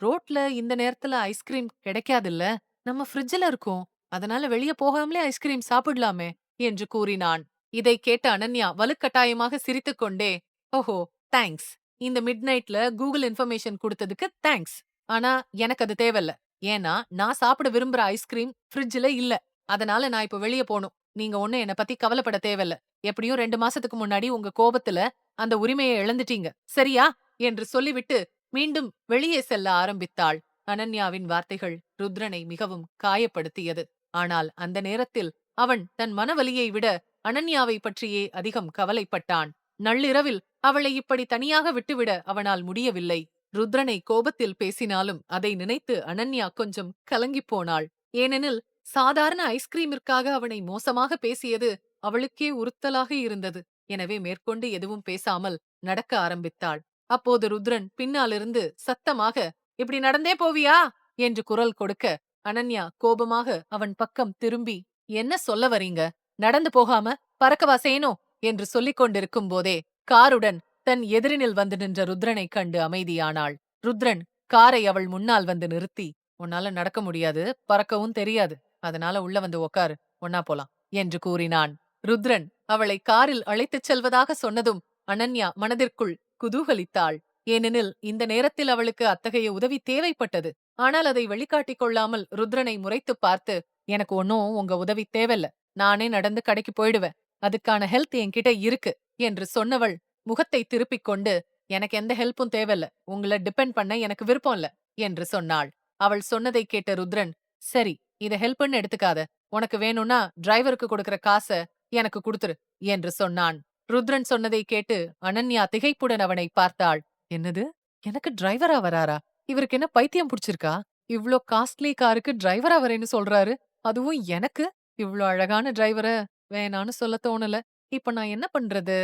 ரோட்ல இந்த நேரத்துல ஐஸ்கிரீம் கிடைக்காதுல்ல, நம்ம ஃப்ரிட்ஜ்ல இருக்கும், அதனால வெளிய போகாமலே ஐஸ்கிரீம் சாப்பிடலாமே என்று கூறினான். இதை கேட்ட அனன்யா வலுக்கட்டாயமாக சிரித்துக்கொண்டே, ஓஹோ, தேங்க்ஸ், இந்த மிட் நைட்ல கூகுள் இன்ஃபர்மேஷன் கொடுத்ததுக்கு தேங்க்ஸ். ஆனா எனக்கு அது தேவையில்ல. ஏன்னா நான் சாப்பிட விரும்புற ஐஸ்கிரீம் ஃப்ரிட்ஜ்ல இல்ல. அதனால நான் இப்ப வெளிய போணும். நீங்க ஒண்ணும் என்ன பத்தி கவலைப்பட தேவையில்ல. எப்படியும் 2 மாசத்துக்கு முன்னாடி உங்க கோபத்துல அந்த உரிமையை இழந்துட்டீங்க, சரியா என்று சொல்லிவிட்டு மீண்டும் வெளியே செல்ல ஆரம்பித்தாள். அனன்யாவின் வார்த்தைகள் ருத்ரனை மிகவும் காயப்படுத்தியது. ஆனால் அந்த நேரத்தில் அவன் தன் மனவலியை விட அனன்யாவை பற்றியே அதிகம் கவலைப்பட்டான். நள்ளிரவில் அவளை இப்படி தனியாக விட்டுவிட அவனால் முடியவில்லை. ருத்ரனை கோபத்தில் பேசினாலும் அதை நினைத்து அனன்யா கொஞ்சம் கலங்கிப் போனாள். ஏனெனில் சாதாரண ஐஸ்கிரீமிற்காக அவனை மோசமாக பேசியது அவளுக்கே உறுத்தலாக இருந்தது. எனவே மேற்கொண்டு எதுவும் பேசாமல் நடக்க ஆரம்பித்தாள். அப்போது ருத்ரன் பின்னாலிருந்து சத்தமாக, இப்படி நடந்தே போவியா என்று குரல் கொடுக்க, அனன்யா கோபமாக அவன் பக்கம் திரும்பி, என்ன சொல்ல வரீங்க, நடந்து போகாம பறக்கவா செய்யணும் என்று சொல்லிக் கொண்டிருக்கும் போதே காருடன் தன் எதிரினில் வந்து நின்ற ருத்ரனை கண்டு அமைதியானாள். ருத்ரன் காரை அவள் முன்னால் வந்து நிறுத்தி, உன்னால நடக்க முடியாது, பறக்கவும் தெரியாது, அதனால உள்ள வந்து உக்காரு, ஒன்னா போலாம் என்று கூறினான். ருத்ரன் அவளை காரில் அழைத்துச் செல்வதாக சொன்னதும் அனன்யா மனதிற்குள் குதூகலித்தாள். ஏனெனில் இந்த நேரத்தில் அவளுக்கு அத்தகைய உதவி தேவைப்பட்டது. ஆனால் அதை வெளிக்காட்டிக் கொள்ளாமல் ருத்ரனை முறைத்துப் பார்த்து, எனக்கு ஒன்னும் உங்க உதவி தேவையில்ல, நானே நடந்து கடைக்கு போயிடுவேன், அதுக்கான ஹெல்த் என்கிட்ட இருக்கு என்று சொன்னவள் முகத்தை திருப்பிக் கொண்டு, எனக்கு எந்த ஹெல்ப்பும் தேவையில்ல, உங்கள டிபெண்ட் பண்ண எனக்கு விருப்பம் இல்ல என்று சொன்னாள். அவள் சொன்னதை கேட்ட ருத்ரன், சரி, இத ஹெல்ப்னு எடுத்துக்காத, உனக்கு வேணும்னா டிரைவருக்கு கொடுக்கிற காச எனக்கு குடுத்துரு என்று சொன்னான். ருத்ரன் சொன்னதை கேட்டு அனன்யா திகைப்புடன் அவனை பார்த்தாள். என்னது, எனக்கு டிரைவரா வராரா? இவருக்கு என்ன பைத்தியம் புடிச்சிருக்கா? இவ்ளோ காஸ்ட்லி காருக்கு டிரைவரா வரேன்னு சொல்றாரு, அதுவும் எனக்கு? இவ்ளோ அழகான டிரைவர வேணான்னு சொல்ல தோணல. இப்ப நான் என்ன பண்றது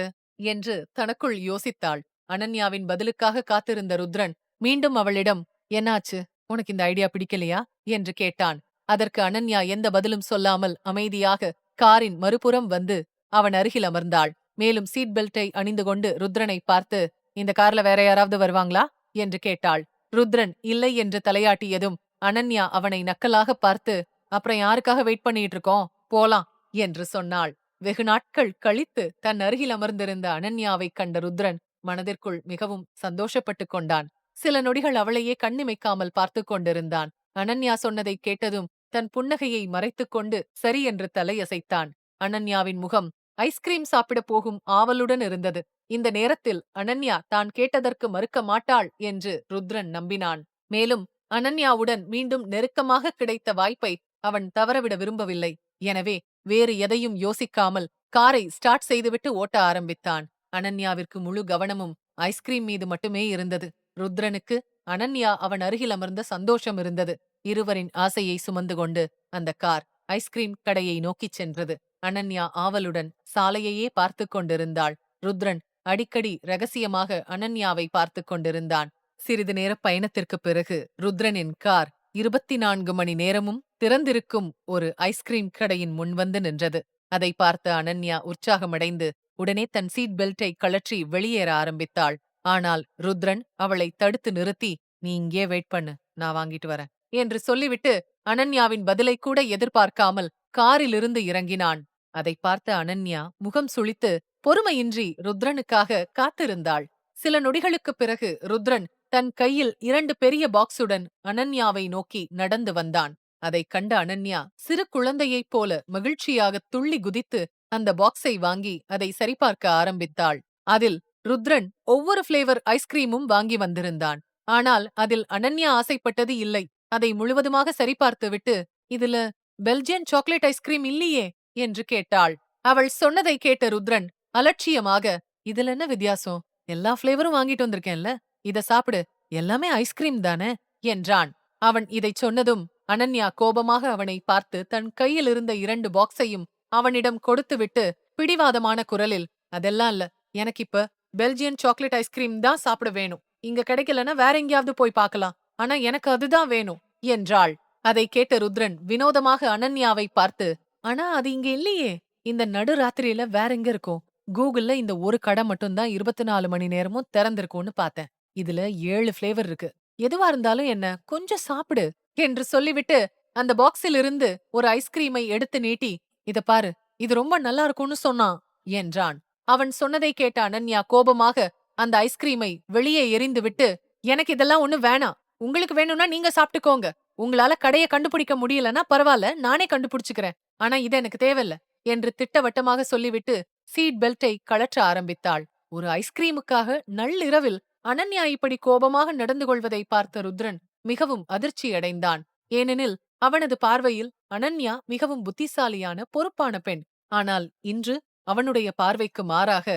என்று தனக்குள் யோசித்தாள். அனன்யாவின் பதிலுக்காக காத்திருந்த ருத்ரன் மீண்டும் அவளிடம், என்னாச்சு, உனக்கு இந்த ஐடியா பிடிக்கலையா என்று கேட்டான். அதற்கு அனன்யா எந்த பதிலும் சொல்லாமல் அமைதியாக காரின் மறுபுறம் வந்து அவன் அருகில் அமர்ந்தாள். மேலும் சீட் பெல்ட்டை அணிந்து கொண்டு ருத்ரனை பார்த்து, இந்த கார்ல வேற யாராவது வருவாங்களா என்று கேட்டாள். ருத்ரன் இல்லை என்று தலையாட்டியதும் அனன்யா அவனை நக்கலாக பார்த்து, அப்புறம் யாருக்காக வெயிட் பண்ணிட்டு இருக்கோம், போலாம் என்று சொன்னாள். வெகு நாட்கள் கழித்து தன் அருகில் அமர்ந்திருந்த அனன்யாவைக் கண்ட ருத்ரன் மனதிற்குள் மிகவும் சந்தோஷப்பட்டுக் கொண்டான். சில நொடிகள் அவளையே கண்ணிமைக்காமல் பார்த்துக் கொண்டிருந்தான். அனன்யா சொன்னதைக் கேட்டதும் தன் புன்னகையை மறைத்துக் கொண்டு சரி என்று தலையசைத்தான். அனன்யாவின் முகம் ஐஸ்கிரீம் சாப்பிடப் போகும் ஆவலுடன் இருந்தது. இந்த நேரத்தில் அனன்யா தான் கேட்டதற்கு மறுக்க மாட்டாள் என்று ருத்ரன் நம்பினான். மேலும் அனன்யாவுடன் மீண்டும் நெருக்கமாக கிடைத்த வாய்ப்பை அவன் தவறவிட விரும்பவில்லை. எனவே வேறு எதையும் யோசிக்காமல் காரை ஸ்டார்ட் செய்துவிட்டு ஓட்ட ஆரம்பித்தான். அனன்யாவிற்கு முழு கவனமும் ஐஸ்கிரீம் மீது மட்டுமே இருந்தது. ருத்ரனுக்கு அனன்யா அவன் அருகில் அமர்ந்த சந்தோஷம் இருந்தது. இருவரின் ஆசையை சுமந்து கொண்டு அந்த கார் ஐஸ்கிரீம் கடையை நோக்கிச் சென்றது. அனன்யா ஆவலுடன் சாலையையே பார்த்துக் கொண்டிருந்தாள். ருத்ரன் அடிக்கடி ரகசியமாக அனன்யாவை பார்த்துக் கொண்டிருந்தான். சிறிது நேர பயணத்திற்குப் பிறகு ருத்ரனின் கார் 24 மணி நேரமும் திறந்திருக்கும் ஒரு ஐஸ்கிரீம் கடையின் முன் வந்து நின்றது. அதை பார்த்த அனன்யா உற்சாகமடைந்து உடனே தன் சீட் பெல்ட்டை கழற்றி வெளியேற ஆரம்பித்தாள். ஆனால் ருத்ரன் அவளை தடுத்து நிறுத்தி, "நீ இங்கே வெயிட் பண்ணு, நான் வாங்கிட்டு வரேன்" என்று சொல்லிவிட்டு அனன்யாவின் பதிலை கூட எதிர்பார்க்காமல் காரிலிருந்து இறங்கினான். அதை பார்த்த அனன்யா முகம் சுளித்து பொறுமையின்றி ருத்ரனுக்காக காத்திருந்தாள். சில நொடிகளுக்குப் பிறகு ருத்ரன் தன் கையில் 2 பெரிய பாக்ஸுடன் அனன்யாவை நோக்கி நடந்து வந்தான். அதைக் கண்ட அனன்யா சிறு குழந்தையைப் போல மகிழ்ச்சியாக துள்ளி குதித்து அந்த பாக்ஸை வாங்கி அதை சரிபார்க்க ஆரம்பித்தாள். அதில் ருத்ரன் ஒவ்வொரு ஃப்ளேவர் ஐஸ்கிரீமும் வாங்கி வந்திருந்தான். ஆனால் அதில் அனன்யா ஆசைப்பட்டது இல்லை. அதை முழுவதுமாக சரிபார்த்துவிட்டு, "இதுல பெல்ஜியன் சாக்லேட் ஐஸ்கிரீம் இல்லையே" என்று கேட்டாள். அவள் சொன்னதை கேட்ட ருத்ரன் அலட்சியமாக, "இதுல என்ன வித்தியாசம்? எல்லா ஃப்ளேவரும் வாங்கிட்டு வந்திருக்கேன்ல, இத சாப்பிடு, எல்லாமே ஐஸ்கிரீம் தானே" என்றான். அவன் இதைச் சொன்னதும் அனன்யா கோபமாக அவனை பார்த்து தன் கையில் இருந்த 2 பாக்ஸையும் அவனிடம் கொடுத்துவிட்டு பிடிவாதமான குரலில், "அதெல்லாம் இல்ல, எனக்கு இப்ப பெல்ஜியன் சாக்லேட் ஐஸ்கிரீம் தான் சாப்பிட வேணும். இங்க கிடைக்கலன்னா வேற எங்கேயாவது போய் பார்க்கலாம். ஆனா எனக்கு அதுதான் வேணும்" என்றாள். அதை கேட்ட ருத்ரன் வினோதமாக அனன்யாவை பார்த்து, "ஆனா அது இங்க இல்லையே, இந்த நடு ராத்திரியில வேற எங்க இருக்கும்? கூகுள்ல இந்த ஒரு கடை மட்டும்தான் 24 மணி நேரமும் திறந்திருக்கும்னு பார்த்தேன். இதுல 7 ஃப்ளேவர் இருக்கு. எதுவா இருந்தாலும் என்ன, கொஞ்சம் சாப்பிடு" என்று சொல்லிவிட்டு அந்த பாக்ஸில் இருந்து ஒரு ஐஸ்கிரீமை எடுத்து நீட்டி, "இத பாரு, இது ரொம்ப நல்லா இருக்கும்னு சொன்னான்" என்றான். அவன் சொன்னதை கேட்ட அனன்யா கோபமாக அந்த ஐஸ்கிரீமை வெளியே எறிந்துவிட்டு, "எனக்கு இதெல்லாம் ஒண்ணு வேணாம். உங்களுக்கு வேணும்னா நீங்க சாப்பிட்டுக்கோங்க. உங்களால கடைய கண்டுபிடிக்க முடியலன்னா பரவாயில்ல, நானே கண்டுபிடிச்சுக்கிறேன். ஆனா இது எனக்கு தேவையில்ல" என்று திட்டவட்டமாக சொல்லிவிட்டு சீட் பெல்ட்டை கழற்ற ஆரம்பித்தாள். ஒரு ஐஸ்கிரீமுக்காக நள்ளிரவில் அனன்யா இப்படி கோபமாக நடந்து கொள்வதை பார்த்த ருத்ரன் மிகவும் அதிர்ச்சியடைந்தான். ஏனெனில் அவனது பார்வையில் அனன்யா மிகவும் புத்திசாலியான பொறுப்பான பெண். ஆனால் இன்று அவனுடைய பார்வைக்கு மாறாக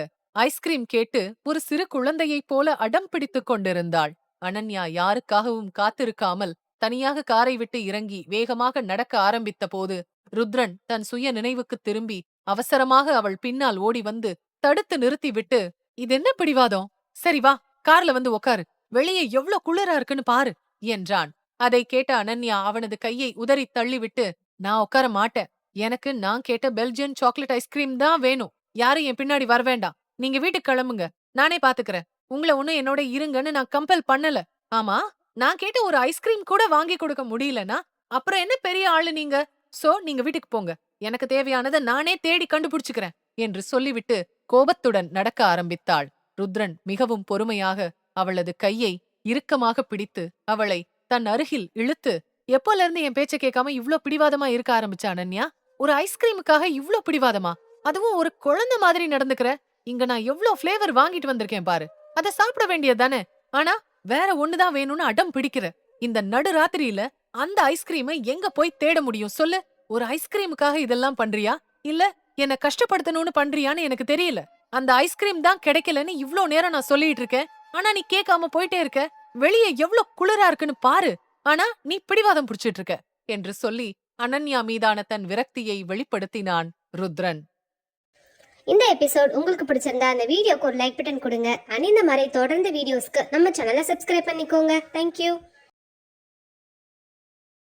ஐஸ்கிரீம் கேட்டு ஒரு சிறு குழந்தையைப் போல அடம் பிடித்துக் கொண்டிருந்தாள். அனன்யா யாருக்காகவும் காத்திருக்காமல் தனியாக காரை விட்டு இறங்கி வேகமாக நடக்க ஆரம்பித்த போது ருத்ரன் தன் சுய நினைவுக்கு திரும்பி அவசரமாக அவள் பின்னால் ஓடி வந்து தடுத்து நிறுத்திவிட்டு, "இது என்ன பிடிவாதம்? சரி வா, கார்ல வந்து உக்காரு. வெளியே எவ்ளோ குளிரா இருக்குன்னு பாரு" என்றான். அதை கேட்ட அனன்யா அவனது கையை உதறி தள்ளிவிட்டு, "நான் உட்கார மாட்டேன். எனக்கு நான் கேட்ட பெல்ஜியன் சாக்லேட் ஐஸ்கிரீம் தான் வேணும். யாரும் என் பின்னாடி வர வேண்டாம். நீங்க வீட்டுக்கு கிளம்புங்க. நானே பாத்துக்கிறேன். உங்கள ஒன்னும் என்னோட இருங்கன்னு நான் கம்பல் பண்ணல. ஆமா, நான் கேட்ட ஒரு ஐஸ்கிரீம் கூட வாங்கி கொடுக்க முடியலனா அப்புறம் என்ன பெரிய ஆளு நீங்க? சோ நீங்க வீட்டுக்கு போங்க. எனக்கு தேவையானதை நானே தேடி கண்டுபிடிச்சுக்கிறேன்" என்று சொல்லிவிட்டு கோபத்துடன் நடக்க ஆரம்பித்தாள். ருத்ரன் மிகவும் பொறுமையாக அவளது கையை இறுக்கமாக பிடித்து அவளை தன் அருகில் இழுத்து, "எப்போல இருந்து என் பேச்ச கேட்காம இவ்ளோ பிடிவாதமா இருக்க ஆரம்பிச்ச அனன்யா? ஒரு ஐஸ்கிரீமுக்காக இவ்ளோ பிடிவாதமா? அதுவும் ஒரு குழந்தை மாதிரி நடந்துக்கிற? இங்க நான் எவ்ளோ ஃப்ளேவர் வாங்கிட்டு வந்திருக்கேன் பாரு. அத சாப்பிட வேண்டியது தானே? ஆனா வேற ஒண்ணுதான் வேணும்னு அடம் பிடிக்கிற. இந்த நடு ராத்திரியில அந்த ஐஸ்கிரீமை எங்க போய் தேட முடியும் சொல்லு? ஒரு ஐஸ்கிரீமுக்காக இதெல்லாம் பண்றியா? இல்ல என்ன கஷ்டப்படுத்தணும்னு பண்றியான்னு எனக்கு தெரியல. அந்த ஐஸ்கிரீம் தான் கிடைக்கலன்னு இவ்ளோ நேரம் நான் சொல்லிட்டு இருக்கேன். ஆனா நீ கேட்காம போயிட்டே இருக்க. வெளியே எவ்ளோ குளிரா இருக்குன்னு பாரு. ஆனா நீ பிடிவாதம் புடிச்சிட்டு இருக்க" என்று சொல்லி அனன்யா மீதான தன் விரக்தியை வெளிப்படுத்தினான் ருத்ரன். இந்த எபிசோட் உங்களுக்கு பிடிச்சிருந்தா அந்த வீடியோக்கு ஒரு லைக் பட்டன் கொடுங்க. அண்ட் இந்த மாதிரி தொடர்ந்து வீடியோஸ்க்கு நம்ம சேனலை சப்ஸ்கிரைப் பண்ணிக்கோங்க. தேங்க்யூ.